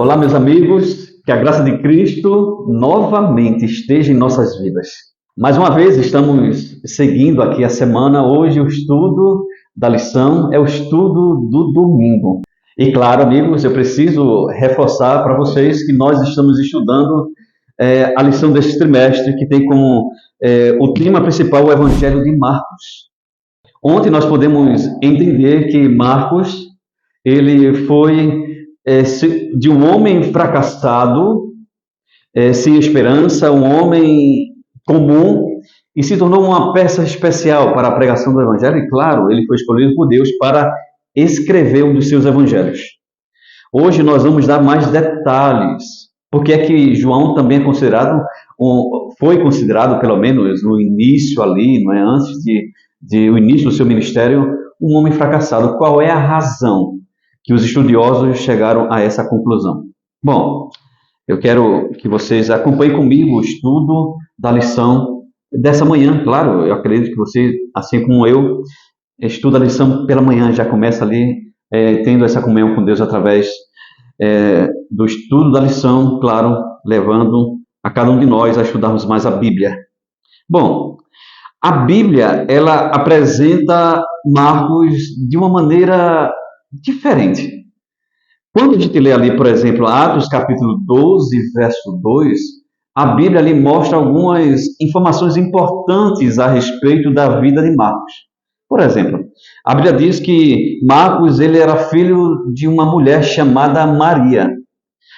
Olá, meus amigos, que a graça de Cristo novamente esteja em nossas vidas. Mais uma vez, estamos seguindo aqui a semana. Hoje, o estudo da lição é o estudo do domingo. E claro, amigos, eu preciso reforçar para vocês que nós estamos estudando a lição deste trimestre, que tem como o tema principal o Evangelho de Marcos. Ontem nós podemos entender que Marcos, ele foi de um homem fracassado, sem esperança, um homem comum, e se tornou uma peça especial para a pregação do Evangelho. E claro, ele foi escolhido por Deus para escrever um dos seus evangelhos. Hoje nós vamos dar mais detalhes, porque é que João também é considerado, foi considerado, pelo menos no início ali, não é, antes de o início do seu ministério, um homem fracassado. Qual é a razão que os estudiosos chegaram a essa conclusão? Bom, eu quero que vocês acompanhem comigo o estudo da lição dessa manhã. Claro, eu acredito que você, assim como eu, estuda a lição pela manhã, já começa ali tendo essa comunhão com Deus através do estudo da lição, claro, levando a cada um de nós a estudarmos mais a Bíblia. Bom, a Bíblia, ela apresenta Marcos de uma maneira diferente. Quando a gente lê ali, por exemplo, Atos capítulo 12, verso 2, a Bíblia ali mostra algumas informações importantes a respeito da vida de Marcos. Por exemplo, a Bíblia diz que Marcos ele era filho de uma mulher chamada Maria.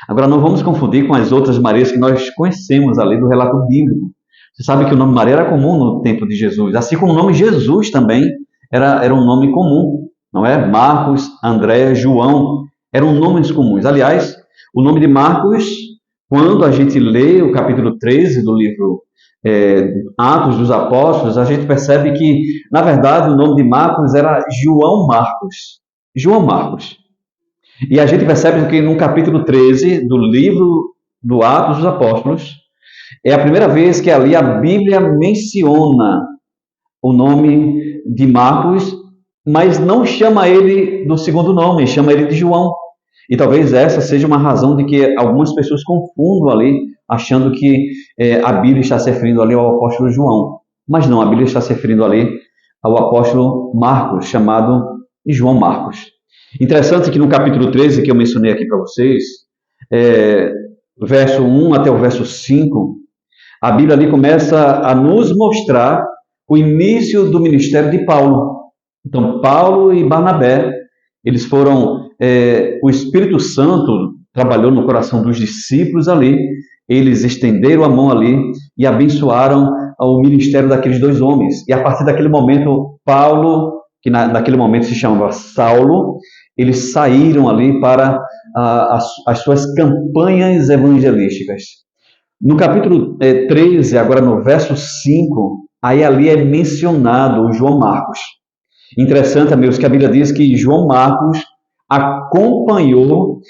Agora, não vamos confundir com as outras Marias que nós conhecemos ali do relato bíblico. Você sabe que o nome Maria era comum no tempo de Jesus, assim como o nome Jesus também era um nome comum, não é? Marcos, André, João, eram nomes comuns. Aliás, o nome de Marcos, quando a gente lê o capítulo 13 do livro Atos dos Apóstolos, a gente percebe que, na verdade, o nome de Marcos era João Marcos. João Marcos. E a gente percebe que no capítulo 13 do livro do Atos dos Apóstolos, é a primeira vez que ali a Bíblia menciona o nome de Marcos, mas não chama ele do segundo nome, chama ele de João. E talvez essa seja uma razão de que algumas pessoas confundam ali, achando que a Bíblia está se referindo ali ao apóstolo João. Mas não, a Bíblia está se referindo ali ao apóstolo Marcos, chamado João Marcos. Interessante que no capítulo 13, que eu mencionei aqui para vocês, verso 1 até o verso 5, a Bíblia ali começa a nos mostrar o início do ministério de Paulo. Então, Paulo e Barnabé, eles foram, o Espírito Santo trabalhou no coração dos discípulos ali, eles estenderam a mão ali e abençoaram o ministério daqueles dois homens. E a partir daquele momento, Paulo, que naquele momento se chamava Saulo, eles saíram ali para as suas campanhas evangelísticas. No capítulo 13, agora no verso 5, aí ali é mencionado o João Marcos. Interessante, amigos, que a Bíblia diz que João Marcos acompanhou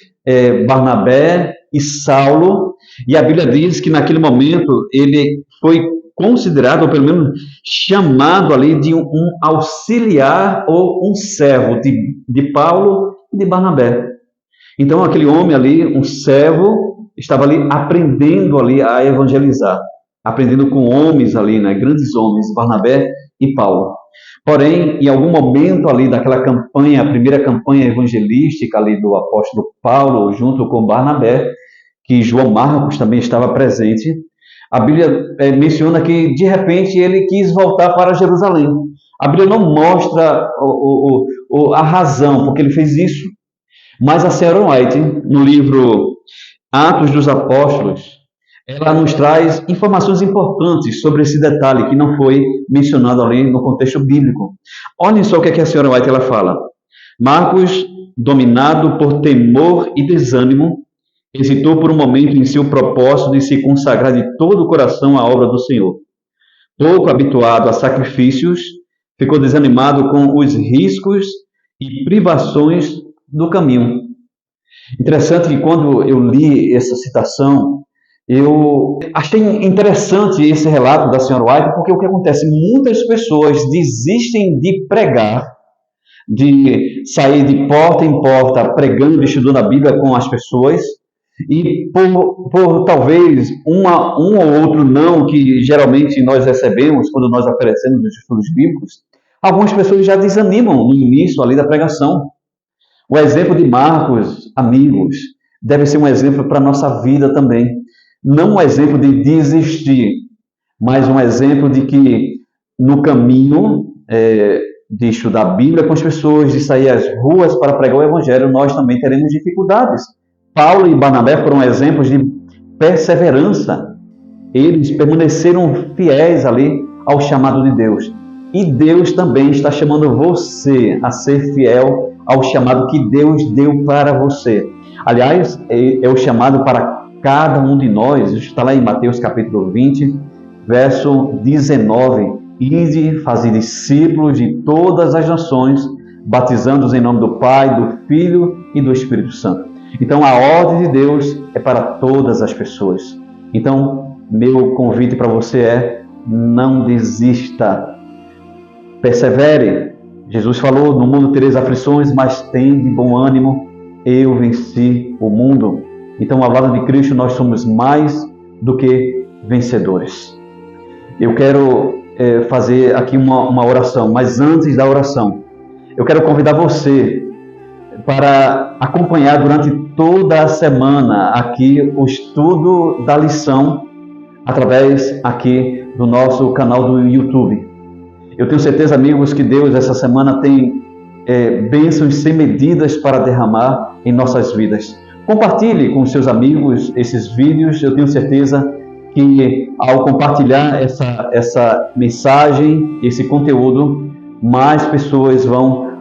Barnabé e Saulo, e a Bíblia diz que naquele momento ele foi considerado, ou pelo menos chamado ali de um auxiliar ou um servo de Paulo e de Barnabé. Então aquele homem ali, um servo, estava ali aprendendo ali a evangelizar, aprendendo com homens ali, né, grandes homens, Barnabé e Paulo. Porém, em algum momento ali daquela campanha, a primeira campanha evangelística ali do apóstolo Paulo, junto com Barnabé, que João Marcos também estava presente, a Bíblia menciona que, de repente, ele quis voltar para Jerusalém. A Bíblia não mostra a razão porque ele fez isso, mas a Sarah White, no livro Atos dos Apóstolos, ela nos traz informações importantes sobre esse detalhe que não foi mencionado ali no contexto bíblico. Olhem só o que a senhora White ela fala. Marcos, dominado por temor e desânimo, hesitou por um momento em seu propósito de se consagrar de todo o coração à obra do Senhor. Pouco habituado a sacrifícios, ficou desanimado com os riscos e privações do caminho. Interessante que quando eu li essa citação, eu achei interessante esse relato da senhora White, porque o que acontece? Muitas pessoas desistem de pregar, de sair de porta em porta pregando e estudando a Bíblia com as pessoas, E por talvez um ou outro não que geralmente nós recebemos quando nós oferecemos os estudos bíblicos, algumas pessoas já desanimam no início ali da pregação. O exemplo de Marcos, amigos, deve ser um exemplo para a nossa vida também. Não um exemplo de desistir, mas um exemplo de que no caminho de estudar a Bíblia com as pessoas, de sair às ruas para pregar o Evangelho, nós também teremos dificuldades. Paulo e Barnabé foram exemplos de perseverança. Eles permaneceram fiéis ali ao chamado de Deus. E Deus também está chamando você a ser fiel ao chamado que Deus deu para você. Aliás, é o chamado para cada um de nós. Isso está lá em Mateus capítulo 20, verso 19. Ide, fazer discípulos de todas as nações, batizando-os em nome do Pai, do Filho e do Espírito Santo. Então, a ordem de Deus é para todas as pessoas. Então, meu convite para você é: não desista, persevere. Jesus falou: no mundo tereis aflições, mas tende bom ânimo, eu venci o mundo. Então, ao lado de Cristo, nós somos mais do que vencedores. Eu quero fazer aqui uma oração, mas antes da oração, eu quero convidar você para acompanhar durante toda a semana aqui o estudo da lição através aqui do nosso canal do YouTube. Eu tenho certeza, amigos, que Deus essa semana tem bênçãos sem medidas para derramar em nossas vidas. Compartilhe com seus amigos esses vídeos. Eu tenho certeza que ao compartilhar essa mensagem, esse conteúdo, mais pessoas vão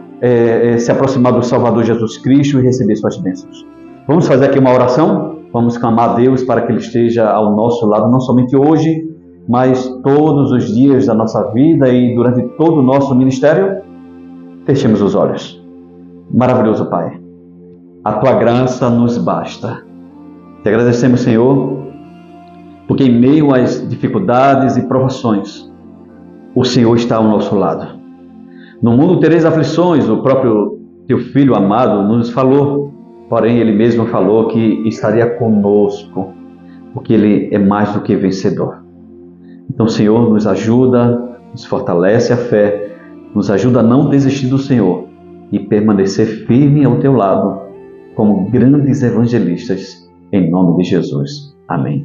se aproximar do Salvador Jesus Cristo e receber suas bênçãos. Vamos fazer aqui uma oração? Vamos clamar a Deus para que Ele esteja ao nosso lado, não somente hoje, mas todos os dias da nossa vida e durante todo o nosso ministério. Fechemos os olhos. Maravilhoso Pai, a Tua graça nos basta. Te agradecemos, Senhor, porque em meio às dificuldades e provações, o Senhor está ao nosso lado. No mundo tereis aflições, o próprio Teu Filho amado nos falou, porém Ele mesmo falou que estaria conosco, porque Ele é mais do que vencedor. Então, Senhor, nos ajuda, nos fortalece a fé, nos ajuda a não desistir do Senhor e permanecer firme ao Teu lado como grandes evangelistas, em nome de Jesus. Amém.